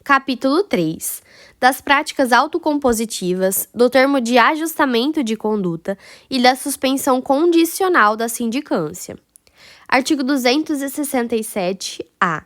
Capítulo 3. Das práticas autocompositivas, do termo de ajustamento de conduta e da suspensão condicional da sindicância. Artigo 267-A.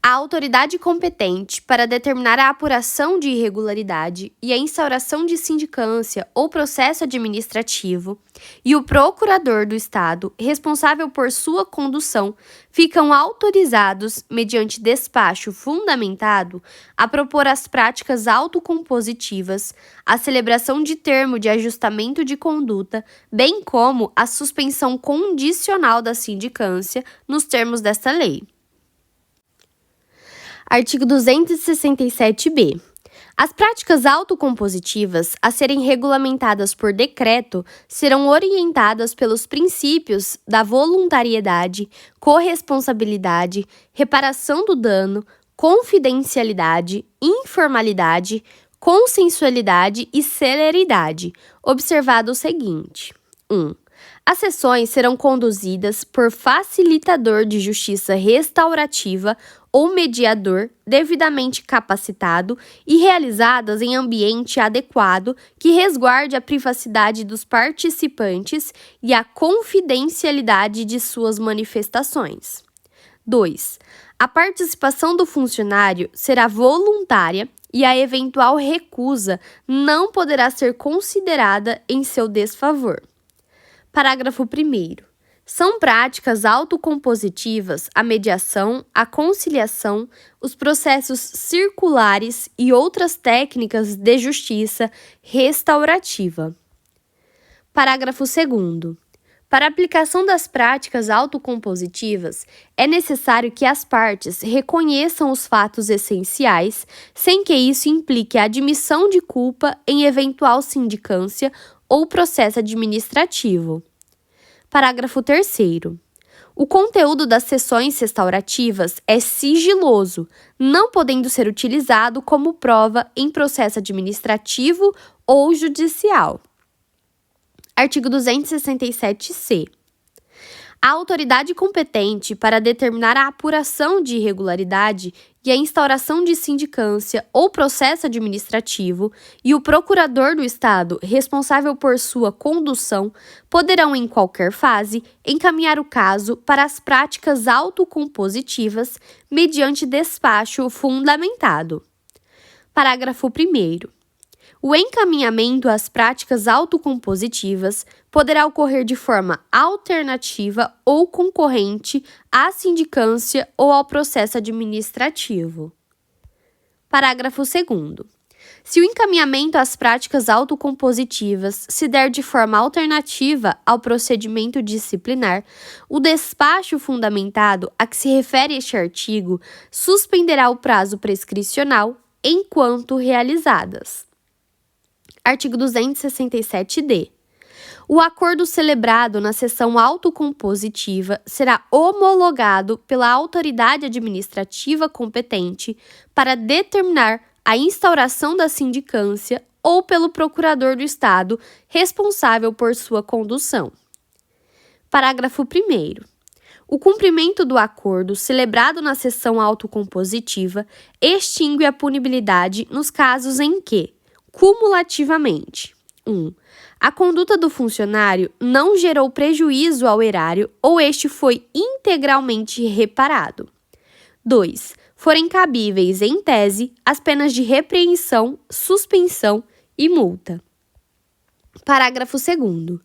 A autoridade competente para determinar a apuração de irregularidade e a instauração de sindicância ou processo administrativo e o procurador do Estado, responsável por sua condução, ficam autorizados, mediante despacho fundamentado, a propor as práticas autocompositivas, a celebração de termo de ajustamento de conduta, bem como a suspensão condicional da sindicância nos termos desta lei. Artigo 267-B. As práticas autocompositivas a serem regulamentadas por decreto serão orientadas pelos princípios da voluntariedade, corresponsabilidade, reparação do dano, confidencialidade, informalidade, consensualidade e celeridade, observado o seguinte: 1. As sessões serão conduzidas por facilitador de justiça restaurativa ou mediador devidamente capacitado e realizadas em ambiente adequado que resguarde a privacidade dos participantes e a confidencialidade de suas manifestações. 2. A participação do funcionário será voluntária e a eventual recusa não poderá ser considerada em seu desfavor. Parágrafo 1º. São práticas autocompositivas a mediação, a conciliação, os processos circulares e outras técnicas de justiça restaurativa. Parágrafo 2º. Para a aplicação das práticas autocompositivas, é necessário que as partes reconheçam os fatos essenciais, sem que isso implique a admissão de culpa em eventual sindicância ou processo administrativo. Parágrafo 3º. O conteúdo das sessões restaurativas é sigiloso, não podendo ser utilizado como prova em processo administrativo ou judicial. Artigo 267-C. A autoridade competente para determinar a apuração de irregularidade e a instauração de sindicância ou processo administrativo e o procurador do Estado, responsável por sua condução, poderão, em qualquer fase, encaminhar o caso para as práticas autocompositivas mediante despacho fundamentado. Parágrafo 1º. O encaminhamento às práticas autocompositivas poderá ocorrer de forma alternativa ou concorrente à sindicância ou ao processo administrativo. Parágrafo 2º. Se o encaminhamento às práticas autocompositivas se der de forma alternativa ao procedimento disciplinar, o despacho fundamentado a que se refere este artigo suspenderá o prazo prescricional enquanto realizadas. Artigo 267-D. O acordo celebrado na sessão autocompositiva será homologado pela autoridade administrativa competente para determinar a instauração da sindicância ou pelo procurador do Estado responsável por sua condução. Parágrafo 1º. O cumprimento do acordo celebrado na sessão autocompositiva extingue a punibilidade nos casos em que, cumulativamente: 1. A conduta do funcionário não gerou prejuízo ao erário ou este foi integralmente reparado. 2. Forem cabíveis, em tese, as penas de repreensão, suspensão e multa. Parágrafo 2º.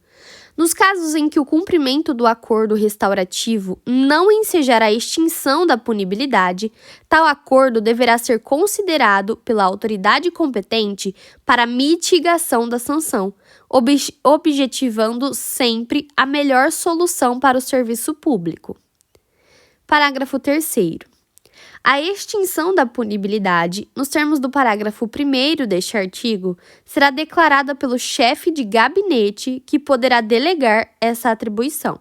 Nos casos em que o cumprimento do acordo restaurativo não ensejar a extinção da punibilidade, tal acordo deverá ser considerado pela autoridade competente para mitigação da sanção, objetivando sempre a melhor solução para o serviço público. Parágrafo 3º. A extinção da punibilidade, nos termos do parágrafo 1º deste artigo, será declarada pelo chefe de gabinete, que poderá delegar essa atribuição.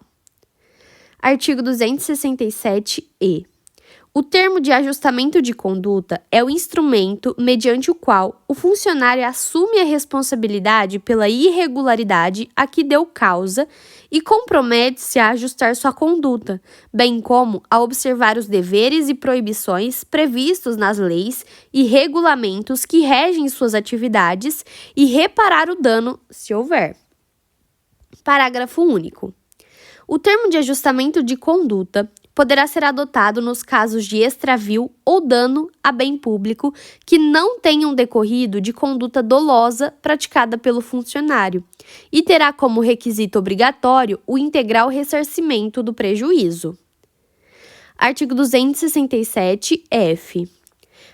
Artigo 267-E. O termo de ajustamento de conduta é o instrumento mediante o qual o funcionário assume a responsabilidade pela irregularidade a que deu causa e compromete-se a ajustar sua conduta, bem como a observar os deveres e proibições previstos nas leis e regulamentos que regem suas atividades e reparar o dano, se houver. Parágrafo único. O termo de ajustamento de conduta poderá ser adotado nos casos de extravio ou dano a bem público que não tenham decorrido de conduta dolosa praticada pelo funcionário e terá como requisito obrigatório o integral ressarcimento do prejuízo. Artigo 267-F.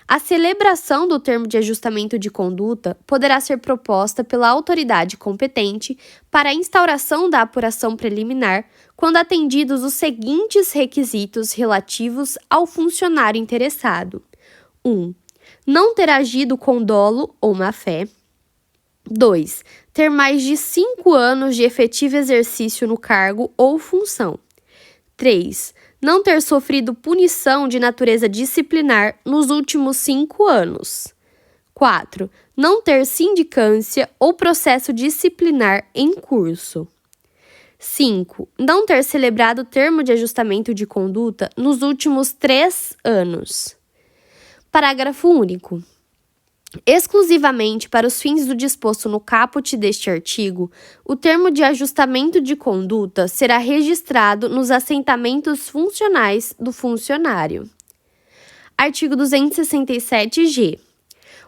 A celebração do termo de ajustamento de conduta poderá ser proposta pela autoridade competente para a instauração da apuração preliminar quando atendidos os seguintes requisitos relativos ao funcionário interessado. 1. Não ter agido com dolo ou má-fé. 2. Ter mais de 5 anos de efetivo exercício no cargo ou função. 3. Não ter sofrido punição de natureza disciplinar nos últimos 5 anos. 4. Não ter sindicância ou processo disciplinar em curso. 5. Não ter celebrado termo de ajustamento de conduta nos últimos 3 anos. Parágrafo único. Exclusivamente para os fins do disposto no caput deste artigo, o termo de ajustamento de conduta será registrado nos assentamentos funcionais do funcionário. Artigo 267-G.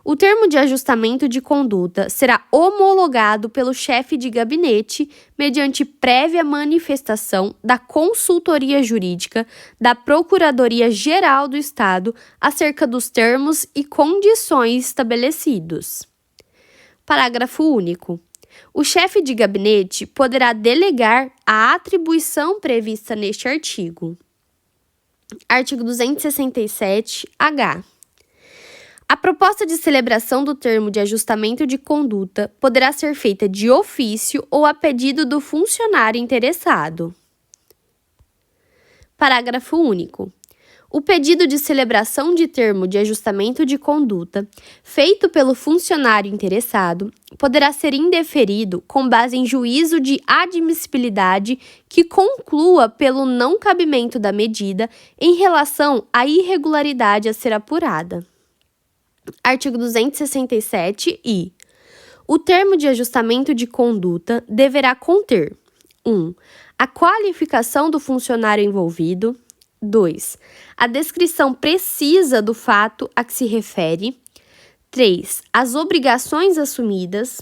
O termo de ajustamento de conduta será homologado pelo chefe de gabinete mediante prévia manifestação da Consultoria Jurídica da Procuradoria-Geral do Estado acerca dos termos e condições estabelecidos. Parágrafo único. O chefe de gabinete poderá delegar a atribuição prevista neste artigo. Artigo 267-H. A proposta de celebração do termo de ajustamento de conduta poderá ser feita de ofício ou a pedido do funcionário interessado. Parágrafo único. O pedido de celebração de termo de ajustamento de conduta, feito pelo funcionário interessado, poderá ser indeferido com base em juízo de admissibilidade que conclua pelo não cabimento da medida em relação à irregularidade a ser apurada. Artigo 267-I. O termo de ajustamento de conduta deverá conter 1. A qualificação do funcionário envolvido. 2. A descrição precisa do fato a que se refere. 3. As obrigações assumidas.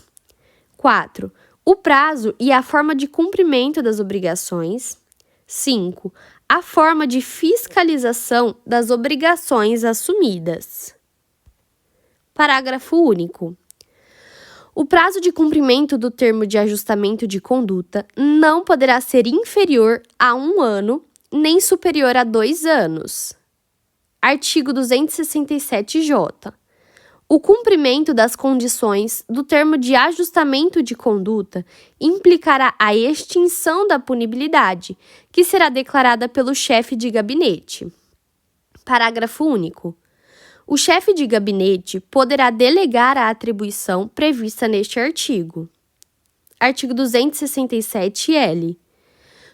4. O prazo e a forma de cumprimento das obrigações. 5. A forma de fiscalização das obrigações assumidas. Parágrafo único. O prazo de cumprimento do termo de ajustamento de conduta não poderá ser inferior a 1 ano, nem superior a 2 anos. Artigo 267-J. O cumprimento das condições do termo de ajustamento de conduta implicará a extinção da punibilidade, que será declarada pelo chefe de gabinete. Parágrafo único. O chefe de gabinete poderá delegar a atribuição prevista neste artigo. Artigo 267-L.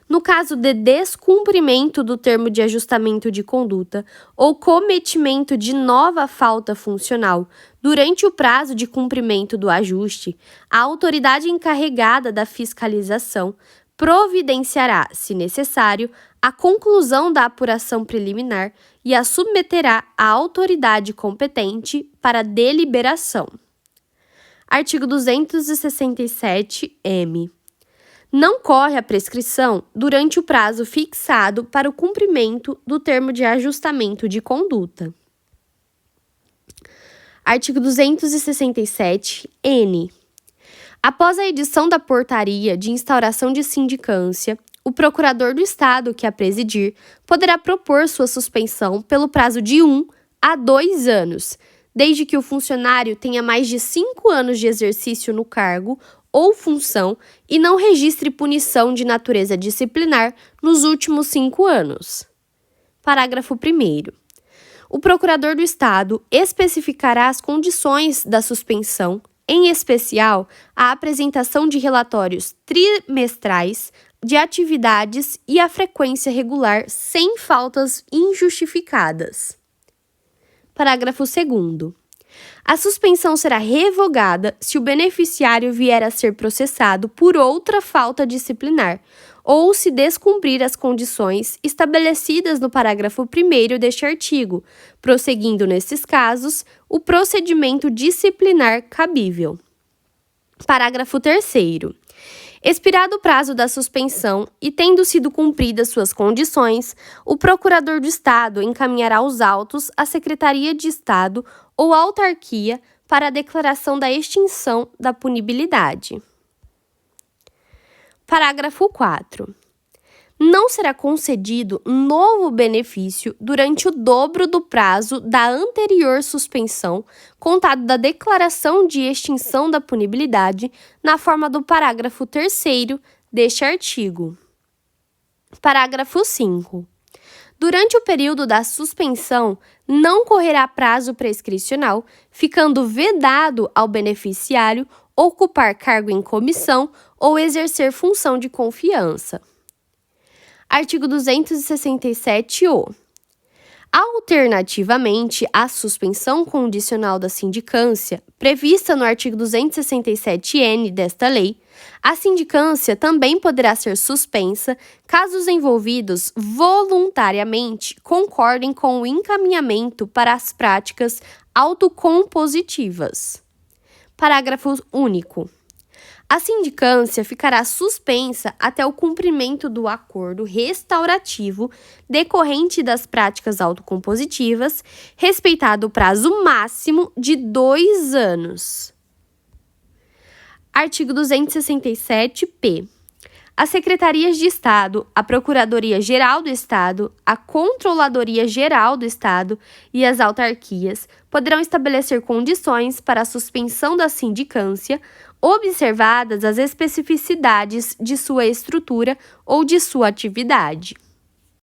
No caso de descumprimento do termo de ajustamento de conduta ou cometimento de nova falta funcional durante o prazo de cumprimento do ajuste, a autoridade encarregada da fiscalização providenciará, se necessário, a conclusão da apuração preliminar e a submeterá à autoridade competente para deliberação. Artigo 267-M. Não corre a prescrição durante o prazo fixado para o cumprimento do termo de ajustamento de conduta. Artigo 267-N. Após a edição da portaria de instauração de sindicância, o procurador do Estado que a presidir poderá propor sua suspensão pelo prazo de 1 a 2 anos, desde que o funcionário tenha mais de 5 anos de exercício no cargo ou função e não registre punição de natureza disciplinar nos últimos 5 anos. Parágrafo 1º. O procurador do Estado especificará as condições da suspensão, em especial a apresentação de relatórios trimestrais de atividades e a frequência regular sem faltas injustificadas. Parágrafo 2º. A suspensão será revogada se o beneficiário vier a ser processado por outra falta disciplinar ou se descumprir as condições estabelecidas no parágrafo 1º deste artigo, prosseguindo, nesses casos, o procedimento disciplinar cabível. Parágrafo 3º. Expirado o prazo da suspensão e tendo sido cumpridas suas condições, o procurador do Estado encaminhará os autos à Secretaria de Estado ou autarquia para a declaração da extinção da punibilidade. Parágrafo 4. Não será concedido novo benefício durante o dobro do prazo da anterior suspensão, contado da declaração de extinção da punibilidade, na forma do parágrafo 3º deste artigo. Parágrafo 5. Durante o período da suspensão, não correrá prazo prescricional, ficando vedado ao beneficiário ocupar cargo em comissão ou exercer função de confiança. Artigo 267-O. Alternativamente à suspensão condicional da sindicância, prevista no artigo 267-N desta lei, a sindicância também poderá ser suspensa caso os envolvidos voluntariamente concordem com o encaminhamento para as práticas autocompositivas. Parágrafo único. A sindicância ficará suspensa até o cumprimento do acordo restaurativo decorrente das práticas autocompositivas, respeitado o prazo máximo de 2 anos. Artigo 267-P. As Secretarias de Estado, a Procuradoria-Geral do Estado, a Controladoria-Geral do Estado e as autarquias poderão estabelecer condições para a suspensão da sindicância, observadas as especificidades de sua estrutura ou de sua atividade.